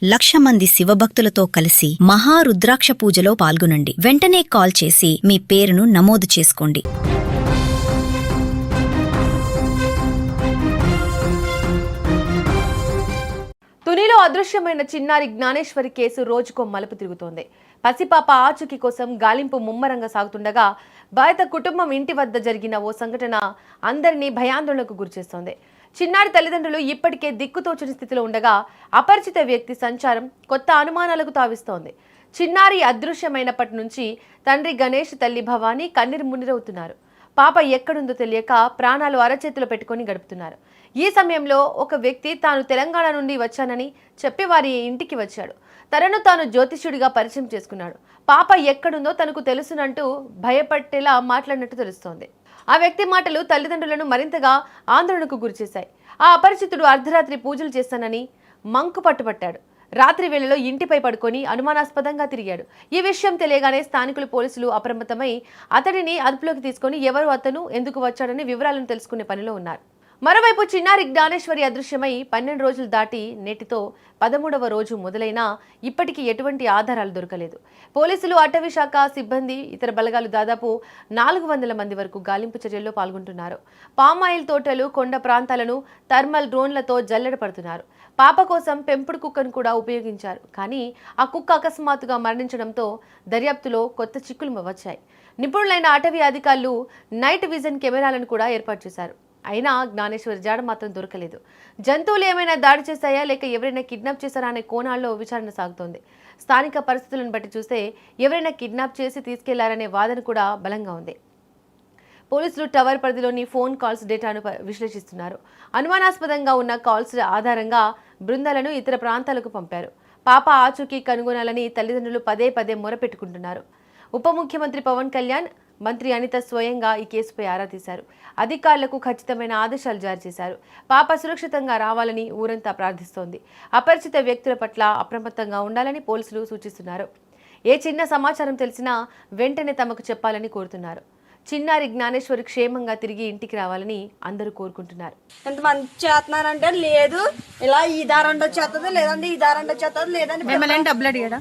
1,00,000 మంది శివభక్తులతో కలిసి మహారుద్రాక్ష పూజలో పాల్గొనండి. వెంటనే కాల్ చేసి మీ పేరును నమోదు చేసుకోండి. తునిలో అదృశ్యమైన చిన్నారి జ్ఞానేశ్వరి కేసు రోజుకో మలుపు తిరుగుతోంది. పసిపాప ఆచూకీ కోసం గాలింపు ముమ్మరంగా సాగుతుండగా బాధిత కుటుంబం ఇంటి వద్ద జరిగిన ఓ సంఘటన అందరినీ భయాందోళనకు గురిచేస్తోంది. చిన్నారి తల్లిదండ్రులు ఇప్పటికే దిక్కుతోచని స్థితిలో ఉండగా అపరిచిత వ్యక్తి సంచారం కొత్త అనుమానాలకు తావిస్తోంది. చిన్నారి అదృశ్యమైనప్పటి నుంచి తండ్రి గణేష్, తల్లి భవానీ కన్నీరు మున్నీరవుతున్నారు. పాప ఎక్కడుందో తెలియక ప్రాణాలు అరచేతిలో పెట్టుకుని గడుపుతున్నారు. ఈ సమయంలో ఒక వ్యక్తి తాను తెలంగాణ నుండి వచ్చానని చెప్పి వారి ఇంటికి వచ్చాడు. తనను తాను జ్యోతిష్యుడిగా పరిచయం చేసుకున్నాడు. పాప ఎక్కడుందో తనకు తెలుసునంటూ భయపట్టేలా మాట్లాడినట్టు తెలుస్తోంది. ఆ వ్యక్తి మాటలు తల్లిదండ్రులను మరింతగా ఆందోళనకు గురిచేశాయి. ఆ అపరిచితుడు అర్ధరాత్రి పూజలు చేస్తానని మంకు పట్టుపట్టాడు. రాత్రి వేళలో ఇంటిపై పడుకొని అనుమానాస్పదంగా తిరిగాడు. ఈ విషయం తెలియగానే స్థానికులు పోలీసులు అప్రమత్తమై అతడిని అదుపులోకి తీసుకొని ఎవరు అతను ఎందుకు వచ్చాడని వివరాలను తెలుసుకునే పనిలో ఉన్నారు. మరోవైపు చిన్నారి జ్ఞానేశ్వరి అదృశ్యమై 12 రోజులు దాటి నేటితో 13వ రోజు మొదలైనా ఇప్పటికీ ఎటువంటి ఆధారాలు దొరకలేదు. పోలీసులు, అటవీ శాఖ సిబ్బంది, ఇతర బలగాలు దాదాపు 400 మంది వరకు గాలింపు చర్యల్లో పాల్గొంటున్నారు. పామాయిల్ తోటలు, కొండ ప్రాంతాలను థర్మల్ డ్రోన్లతో జల్లెడ పడుతున్నారు. పాప కోసం పెంపుడు కుక్కను కూడా ఉపయోగించారు. కానీ ఆ కుక్క అకస్మాత్తుగా మరణించడంతో దర్యాప్తులో కొత్త చిక్కులు వచ్చాయి. నిపుణులైన అటవీ అధికారులు నైట్ విజన్ కెమెరాలను కూడా ఏర్పాటు చేశారు. అయినా జ్ఞానేశ్వరి జాడ మాత్రం దొరకలేదు. జంతువులు ఏమైనా దాడి చేశాయా లేక ఎవరైనా కిడ్నాప్ చేశారా అనే కోణాల్లో విచారణ సాగుతోంది. స్థానిక పరిస్థితులను బట్టి చూస్తే ఎవరైనా కిడ్నాప్ చేసి తీసుకెళ్లారనే వాదన కూడా బలంగా ఉంది. పోలీసులు టవర్ పరిధిలోని ఫోన్ కాల్స్ డేటాను విశ్లేషిస్తున్నారు. అనుమానాస్పదంగా ఉన్న కాల్స్ ఆధారంగా బృందాలను ఇతర ప్రాంతాలకు పంపారు. పాప ఆచూకీ కనుగొనాలని తల్లిదండ్రులు పదే పదే మొరపెట్టుకుంటున్నారు. ఉప ముఖ్యమంత్రి పవన్ కళ్యాణ్, మంత్రి అనిత స్వయంగా ఈ కేసుపై ఆరా తీశారు. అధికారులకు ఖచ్చితమైన ఆదేశాలు జారీ చేశారు. పాప సురక్షితంగా రావాలని ఊరంతా ప్రార్థిస్తోంది. అపరిచిత వ్యక్తుల పట్ల అప్రమత్తంగా ఉండాలని పోలీసులు సూచిస్తున్నారు. ఏ చిన్న సమాచారం తెలిసినా వెంటనే తమకు చెప్పాలని కోరుతున్నారు. చిన్నారి జ్ఞానేశ్వరి క్షేమంగా తిరిగి ఇంటికి రావాలని అందరూ కోరుకుంటున్నారు. ఎంతమంది చేస్తున్నారంటే లేదు ఇలా ఈ దారంట వచ్చేస్తుంది, లేదంటే ఈ దారంట వచ్చేస్తుంది, లేదంటే డబ్బులు అడిగాడా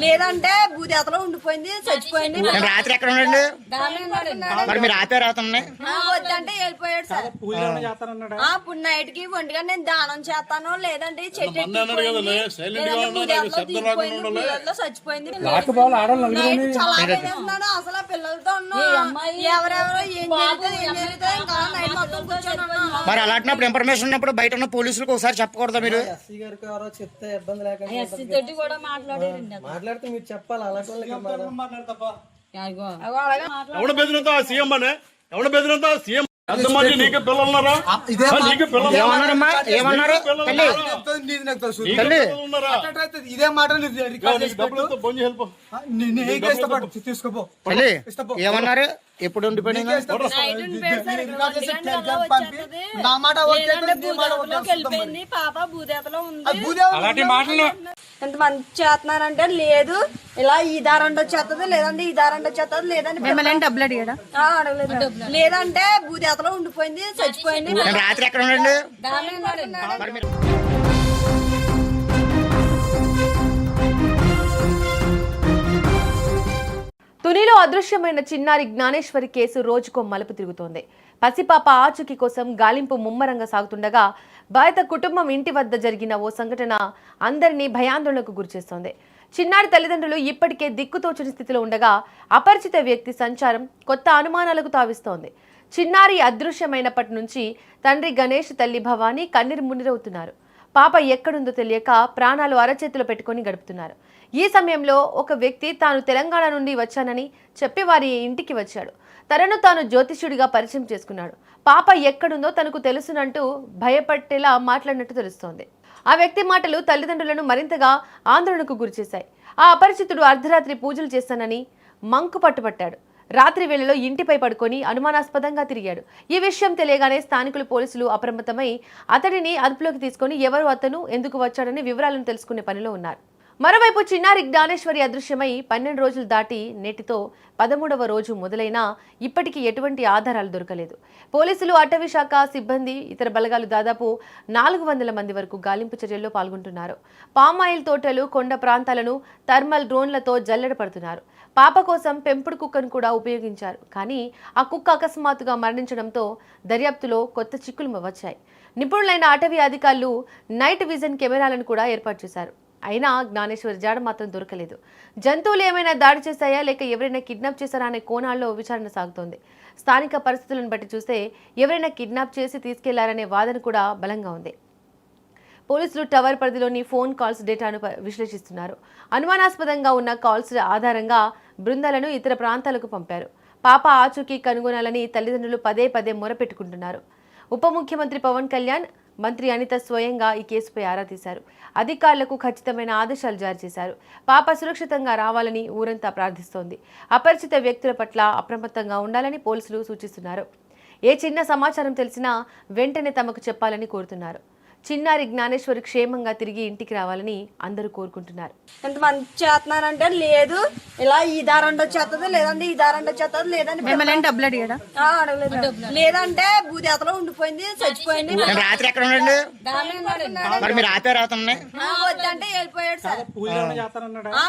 లేదంటే భూదేతలో ఉండిపోయింది, చచ్చిపోయింది. రాత్రి ఎక్కడ ఉండండి వద్దంటే వెళ్ళిపోయాడు సార్. ఇప్పుడు నైట్ కి ఒంటిగా నేను దానం చేస్తాను, లేదంటే చెట్టు భూదేతలో చచ్చిపోయింది. అసలు పిల్లలతో ఎవరెవరో ఏం జరుగుతుంది ఇంకా నైట్ మొత్తం కూర్చొని మరి అలాంటినప్పుడు ఇన్ఫర్మేషన్ ఉన్నప్పుడు బయట ఉన్న పోలీసులకు ఒకసారి చెప్పకూడదా? మీరు చెప్తే ఇబ్బంది లేకుండా కూడా మాట్లాడితే మీరు చెప్పాలి. అలాంటి ఎవడ బెదిరింతా సీఎం అనే ఎవడ బెదిరింతా సీఎం ఇదే మాట తీసుకోపో ఏమన్నారు? ఎప్పుడు ఉండిపోయినా నా మాట పాప భూదేతలో ఉంది. ఎంతమంది చేస్తున్నారంటే లేదు ఇలా ఈ దారంట వచ్చేస్తుంది, లేదంటే ఈ దారంట వచ్చేస్తుంది, లేదంటే డబ్బులు అడిగాడా లేదంటే భూదేతలో ఉండిపోయింది, చచ్చిపోయింది. రాత్రి ఎక్కడ ఉండండి తునిలో అదృశ్యమైన చిన్నారి జ్ఞానేశ్వరి కేసు రోజుకో మలుపు తిరుగుతోంది. పసిపాప ఆచూకీ కోసం గాలింపు ముమ్మరంగా సాగుతుండగా బాధిత కుటుంబం ఇంటి వద్ద జరిగిన ఓ సంఘటన అందరినీ భయాందోళనకు గురిచేస్తోంది. చిన్నారి తల్లిదండ్రులు ఇప్పటికే దిక్కుతోచని స్థితిలో ఉండగా అపరిచిత వ్యక్తి సంచారం కొత్త అనుమానాలకు తావిస్తోంది. చిన్నారి అదృశ్యమైనప్పటి నుంచి తండ్రి గణేష్, తల్లి భవానీ కన్నీరు మున్నీరవుతున్నారు. పాప ఎక్కడుందో తెలియక ప్రాణాలు అరచేతిలో పెట్టుకుని గడుపుతున్నారు. ఈ సమయంలో ఒక వ్యక్తి తాను తెలంగాణ నుండి వచ్చానని చెప్పి వారి ఇంటికి వచ్చాడు. తనను తాను జ్యోతిష్యుడిగా పరిచయం చేసుకున్నాడు. పాప ఎక్కడుందో తనకు తెలుసునంటూ భయపట్టేలా మాట్లాడినట్టు తెలుస్తోంది. ఆ వ్యక్తి మాటలు తల్లిదండ్రులను మరింతగా ఆందోళనకు గురిచేశాయి. ఆ అపరిచితుడు అర్ధరాత్రి పూజలు చేస్తానని మంకు పట్టుపట్టాడు. రాత్రి వేళలో ఇంటిపై పడుకొని అనుమానాస్పదంగా తిరిగాడు. ఈ విషయం తెలియగానే స్థానికులు పోలీసులు అప్రమత్తమై అతడిని అదుపులోకి తీసుకొని ఎవరు అతను ఎందుకు వచ్చాడని వివరాలను తెలుసుకునే పనిలో ఉన్నారు. మరోవైపు చిన్నారి జ్ఞానేశ్వరి అదృశ్యమై 12 రోజులు దాటి నేటితో 13వ రోజు మొదలైనా ఇప్పటికీ ఎటువంటి ఆధారాలు దొరకలేదు. పోలీసులు, అటవీ శాఖ సిబ్బంది, ఇతర బలగాలు దాదాపు 400 మంది వరకు గాలింపు చర్యల్లో పాల్గొంటున్నారు. పామాయిల్ తోటలు, కొండ ప్రాంతాలను థర్మల్ డ్రోన్లతో జల్లెడ పడుతున్నారు. పాప కోసం పెంపుడు కుక్కను కూడా ఉపయోగించారు. కానీ ఆ కుక్క అకస్మాత్తుగా మరణించడంతో దర్యాప్తులో కొత్త చిక్కులు వచ్చాయి. నిపుణులైన అటవీ అధికారులు నైట్ విజన్ కెమెరాలను కూడా ఏర్పాటు చేశారు. అయినా జ్ఞానేశ్వరి జాడ మాత్రం దొరకలేదు. జంతువులు ఏమైనా దాడి చేశాయా లేక ఎవరైనా కిడ్నాప్ చేశారా అనే కోణాల్లో విచారణ సాగుతోంది. స్థానిక పరిస్థితులను బట్టి చూస్తే ఎవరైనా కిడ్నాప్ చేసి తీసుకెళ్లారనే వాదన కూడా బలంగా ఉంది. పోలీసులు టవర్ పరిధిలోని ఫోన్ కాల్స్ డేటాను విశ్లేషిస్తున్నారు. అనుమానాస్పదంగా ఉన్న కాల్స్ ఆధారంగా బృందాలను ఇతర ప్రాంతాలకు పంపారు. పాప ఆచూకీ కనుగొనాలని తల్లిదండ్రులు పదే పదే మొరపెట్టుకుంటున్నారు. ఉప ముఖ్యమంత్రి పవన్ కళ్యాణ్, మంత్రి అనిత స్వయంగా ఈ కేసుపై ఆరా తీశారు. అధికారులకు ఖచ్చితమైన ఆదేశాలు జారీ చేశారు. పాప సురక్షితంగా రావాలని ఊరంతా ప్రార్థిస్తోంది. అపరిచిత వ్యక్తుల పట్ల అప్రమత్తంగా ఉండాలని పోలీసులు సూచిస్తున్నారు. ఏ చిన్న సమాచారం తెలిసినా వెంటనే తమకు చెప్పాలని కోరుతున్నారు. చిన్నారి జ్ఞానేశ్వరి క్షేమంగా తిరిగి ఇంటికి రావాలని అందరూ కోరుకుంటున్నారు. ఎంతమంది చేస్తున్నారంటే లేదు, ఇలా ఈ దారంట వచ్చేస్తుంది, లేదంటే ఈ దారంట వచ్చేస్తుంది, లేదంటే డబ్బులు అడిగాడా? అడగలేదు. లేదంటే భూదేతలో ఉండిపోయింది, చచ్చిపోయింది. రాత్రి ఎక్కడ ఉండండి? మరి మీరు ఆపే రావుతున్నాయి వద్దంటే వెళ్ళిపోయాడు సార్.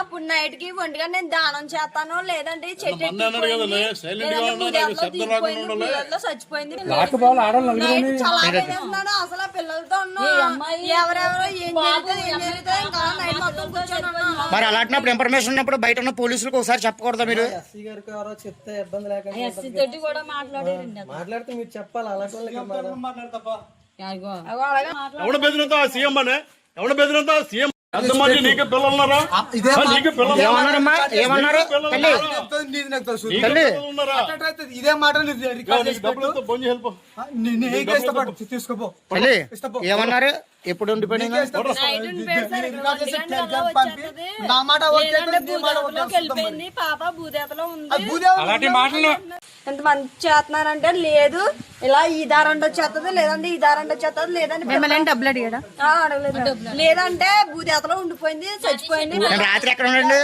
ఇప్పుడు నైట్ కి ఒంటిగా నేను దానం చేస్తాను, లేదంటే ఈ చెట్టు చచ్చిపోయింది. అసలు ఆ పిల్లలతో ఎవరెవరో ఏం జరుగుతుంది మరి అలాంటినప్పుడు ఇన్ఫర్మేషన్ ఉన్నప్పుడు బయట ఉన్న పోలీసులకు ఒకసారి చెప్పకూడదా మీరు? ఎస్సీ గారికి ఎవరో చెప్తే ఇబ్బంది లేకుండా మాట్లాడితే మీరు చెప్పాలి. అలాంటి ఎవడ బెదిరంతా సీఎం అనే ఎవడ బెదిరంతా సీఎం ఎంతమంది నీకు పిల్లలున్నారా? నీకు పిల్లలు ఏమన్నారమ్మా? ఏమన్నారు? ఇదే మాట తీసుకోపో. ఏమన్నారు? ఎప్పుడు ఉండిపోయింది? నా మాట వెళ్ళిపోయింది, పాప భూదేతలో ఉంది. అలాంటి మాటలు ఎంతమంది చేస్తున్నారంటే లేదు, ఇలా ఈ దారంట వచ్చేస్తుంది, లేదంటే ఈ దారంట వచ్చేస్తుంది, లేదంటే డబ్బులు అడిగాడా? అడగలేదు. లేదంటే భూదేతలో ఉండిపోయింది, చచ్చిపోయింది. రాత్రి ఎక్కడ ఉండండి?